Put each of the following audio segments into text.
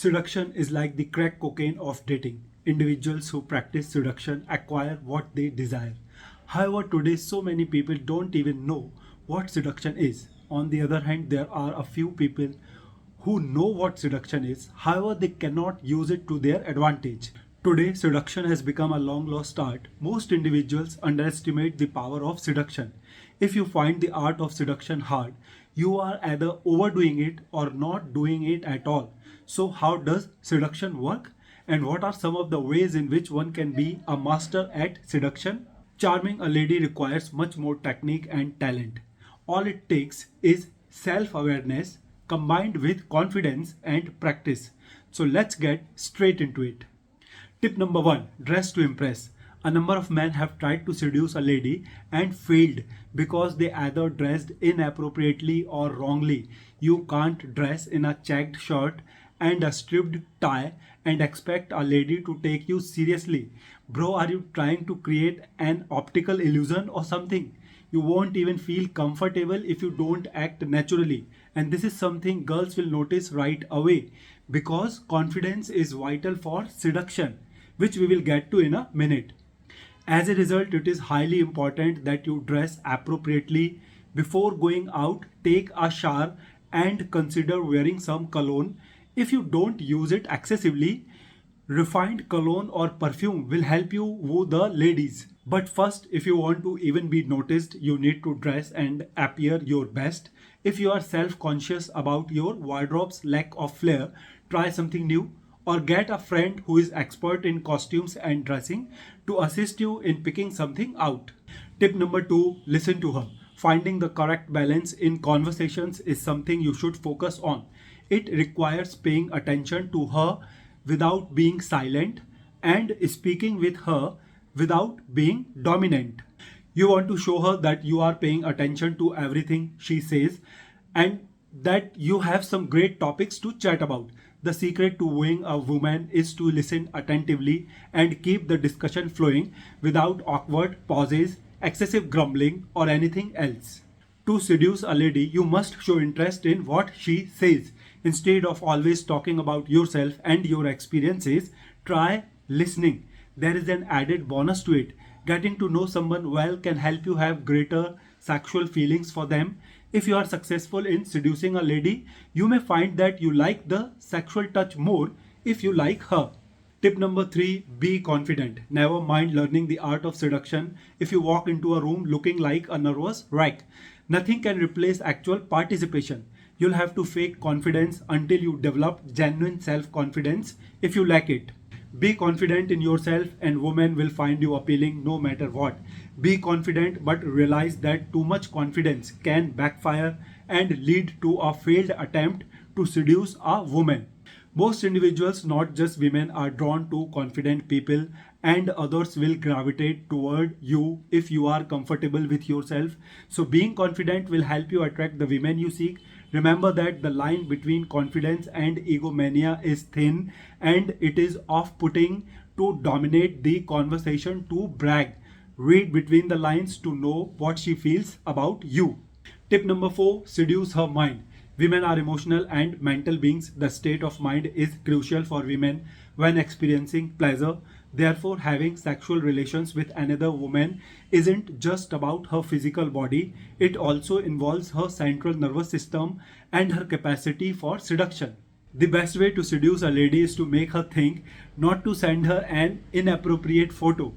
Seduction is like the crack cocaine of dating. Individuals who practice seduction acquire what they desire. However, today so many people don't even know what seduction is. On the other hand, there are a few people who know what seduction is, however, they cannot use it to their advantage. Today, seduction has become a long lost art. Most individuals underestimate the power of seduction. If you find the art of seduction hard, you are either overdoing it or not doing it at all. So, how does seduction work? And what are some of the ways in which one can be a master at seduction? Charming a lady requires much more technique and talent. All it takes is self awareness combined with confidence and practice. So let's get straight into it. Tip number one, dress to impress. A number of men have tried to seduce a lady and failed because they either dressed inappropriately or wrongly. You can't dress in a checked shirt and a stripped tie and expect a lady to take you seriously. Bro, are you trying to create an optical illusion or something? You won't even feel comfortable if you don't act naturally. And this is something girls will notice right away because confidence is vital for seduction, which we will get to in a minute. As a result, it is highly important that you dress appropriately before going out, take a shower, and consider wearing some cologne. If you don't use it excessively, refined cologne or perfume will help you woo the ladies. But first, if you want to even be noticed, you need to dress and appear your best. If you are self conscious about your wardrobe's lack of flair, try something new or get a friend who is expert in costumes and dressing to assist you in picking something out. Tip number two, listen to her. Finding the correct balance in conversations is something you should focus on. It requires paying attention to her without being silent and speaking with her without being dominant. You want to show her that you are paying attention to everything she says and that you have some great topics to chat about. The secret to wooing a woman is to listen attentively and keep the discussion flowing without awkward pauses, excessive grumbling, or anything else. To seduce a lady, you must show interest in what she says. Instead of always talking about yourself and your experiences, try listening. There is an added bonus to it. Getting to know someone well can help you have greater sexual feelings for them. If you are successful in seducing a lady, you may find that you like the sexual touch more if you like her. Tip number three, be confident. Never mind learning the art of seduction if you walk into a room looking like a nervous wreck. Nothing can replace actual participation. You'll have to fake confidence until you develop genuine self confidence if you lack it. Be confident in yourself and women will find you appealing no matter what. Be confident but realize that too much confidence can backfire and lead to a failed attempt to seduce a woman. Most individuals, not just women, are drawn to confident people and others will gravitate toward you if you are comfortable with yourself. So being confident will help you attract the women you seek. Remember that the line between confidence and egomania is thin and it is off-putting to dominate the conversation to brag. Read between the lines to know what she feels about you. Tip number four, seduce her mind. Women are emotional and mental beings. The state of mind is crucial for women when experiencing pleasure. Therefore, having sexual relations with another woman isn't just about her physical body, it also involves her central nervous system and her capacity for seduction. The best way to seduce a lady is to make her think, not to send her an inappropriate photo.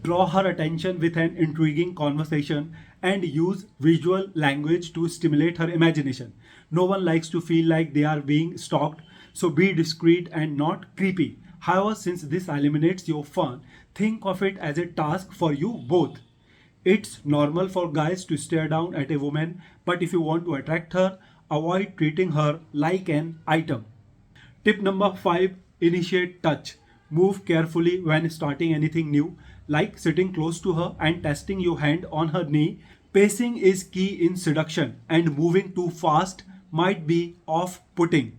Draw her attention with an intriguing conversation and use visual language to stimulate her imagination. No one likes to feel like they are being stalked, so be discreet and not creepy. However, since this eliminates your fun, think of it as a task for you both. It's normal for guys to stare down at a woman, but if you want to attract her, avoid treating her like an item. Tip number five, initiate touch. Move carefully when starting anything new, like sitting close to her and testing your hand on her knee. Pacing is key in seduction, and moving too fast might be off putting.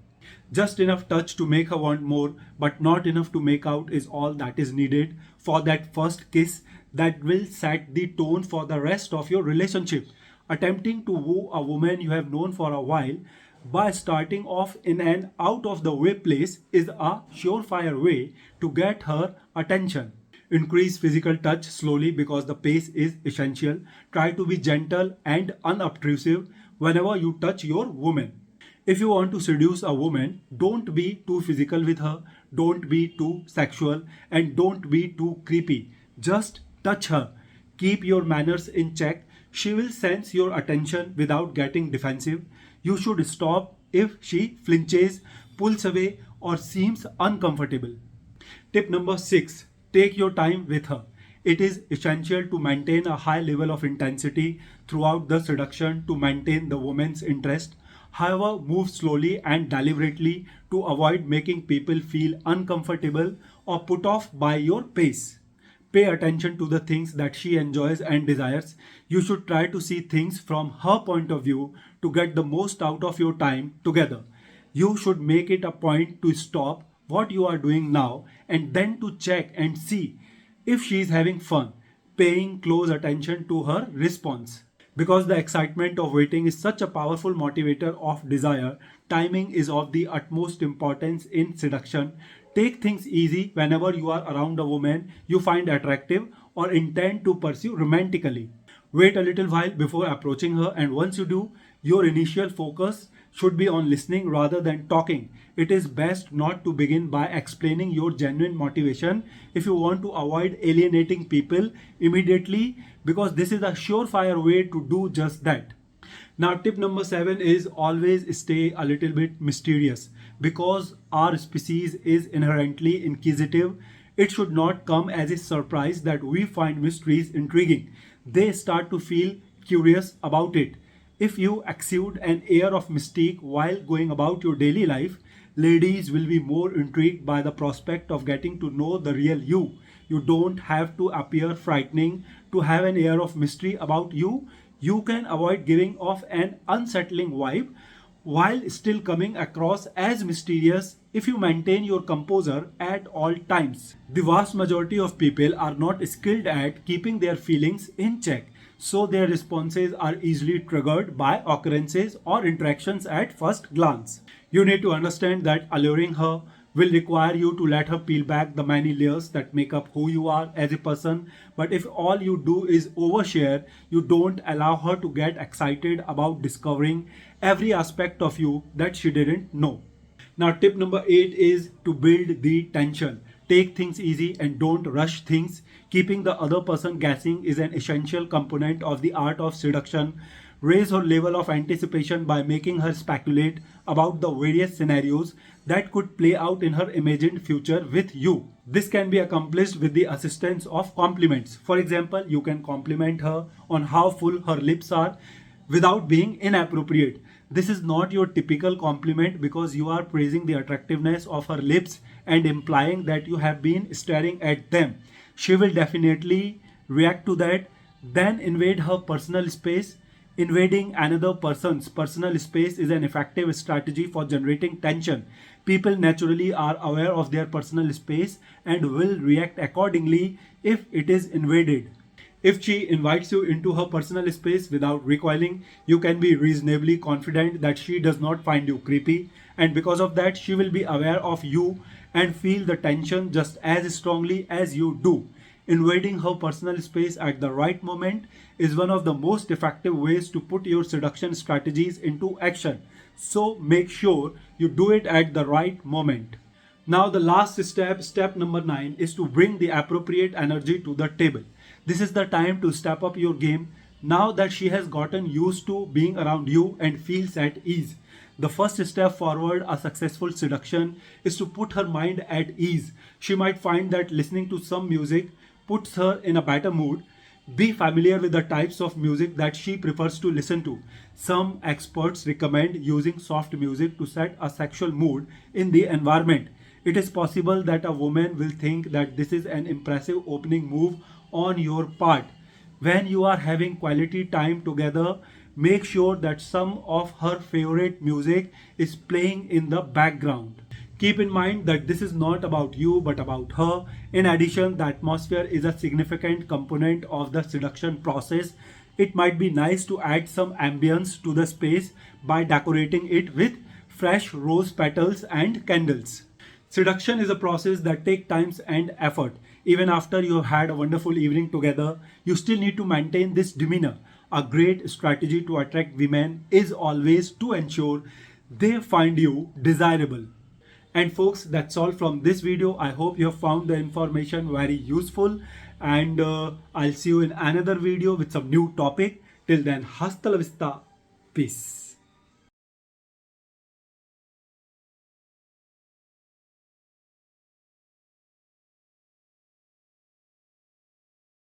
Just enough touch to make her want more, but not enough to make out is all that is needed for that first kiss that will set the tone for the rest of your relationship. Attempting to woo a woman you have known for a while by starting off in an out of the way place is a surefire way to get her attention. Increase physical touch slowly because the pace is essential. Try to be gentle and unobtrusive whenever you touch your woman. If you want to seduce a woman, don't be too physical with her, don't be too sexual, and don't be too creepy. Just touch her. Keep your manners in check. She will sense your attention without getting defensive. You should stop if she flinches, pulls away, or seems uncomfortable. Tip number 6, take your time with her. It is essential to maintain a high level of intensity throughout the seduction to maintain the woman's interest. However, move slowly and deliberately to avoid making people feel uncomfortable or put off by your pace. Pay attention to the things that she enjoys and desires. You should try to see things from her point of view to get the most out of your time together. You should make it a point to stop what you are doing now and then to check and see if she is having fun, paying close attention to her response. Because the excitement of waiting is such a powerful motivator of desire, timing is of the utmost importance in seduction. Take things easy whenever you are around a woman you find attractive or intend to pursue romantically. Wait a little while before approaching her, and once you do, your initial focus should be on listening rather than talking. It is best not to begin by explaining your genuine motivation if you want to avoid alienating people immediately, because this is a surefire way to do just that. Now, tip number 7 is always stay a little bit mysterious. Because our species is inherently inquisitive, it should not come as a surprise that we find mysteries intriguing. They start to feel curious about it. If you exude an air of mystique while going about your daily life, ladies will be more intrigued by the prospect of getting to know the real you. You don't have to appear frightening to have an air of mystery about you. You can avoid giving off an unsettling vibe while still coming across as mysterious if you maintain your composure at all times. The vast majority of people are not skilled at keeping their feelings in check, so their responses are easily triggered by occurrences or interactions at first glance. You need to understand that alluring her will require you to let her peel back the many layers that make up who you are as a person. But if all you do is overshare, you don't allow her to get excited about discovering every aspect of you that she didn't know. Now, tip number 8 is to build the tension. Take things easy and don't rush things. Keeping the other person guessing is an essential component of the art of seduction. Raise her level of anticipation by making her speculate about the various scenarios that could play out in her imagined future with you. This can be accomplished with the assistance of compliments. For example, you can compliment her on how full her lips are without being inappropriate. This is not your typical compliment because you are praising the attractiveness of her lips and implying that you have been staring at them. She will definitely react to that. Then invade her personal space. Invading another person's personal space is an effective strategy for generating tension. People naturally are aware of their personal space and will react accordingly if it is invaded. If she invites you into her personal space without recoiling, you can be reasonably confident that she does not find you creepy, and because of that, she will be aware of you and feel the tension just as strongly as you do. Invading her personal space at the right moment is one of the most effective ways to put your seduction strategies into action. So make sure you do it at the right moment. Now, the last step, step number 9, is to bring the appropriate energy to the table. This is the time to step up your game now that she has gotten used to being around you and feels at ease. The first step forward a successful seduction is to put her mind at ease. She might find that listening to some music puts her in a better mood. Be familiar with the types of music that she prefers to listen to. Some experts recommend using soft music to set a sexual mood in the environment. It is possible that a woman will think that this is an impressive opening move on your part. When you are having quality time together, make sure that some of her favorite music is playing in the background. Keep in mind that this is not about you but about her. In addition, the atmosphere is a significant component of the seduction process. It might be nice to add some ambience to the space by decorating it with fresh rose petals and candles. Seduction is a process that takes time and effort. Even after you have had a wonderful evening together, you still need to maintain this demeanor. A great strategy to attract women is always to ensure they find you desirable. And folks, that's all from this video. I hope you have found the information very useful, and I'll see you in another video with some new topic. Till then, hasta la vista. Peace.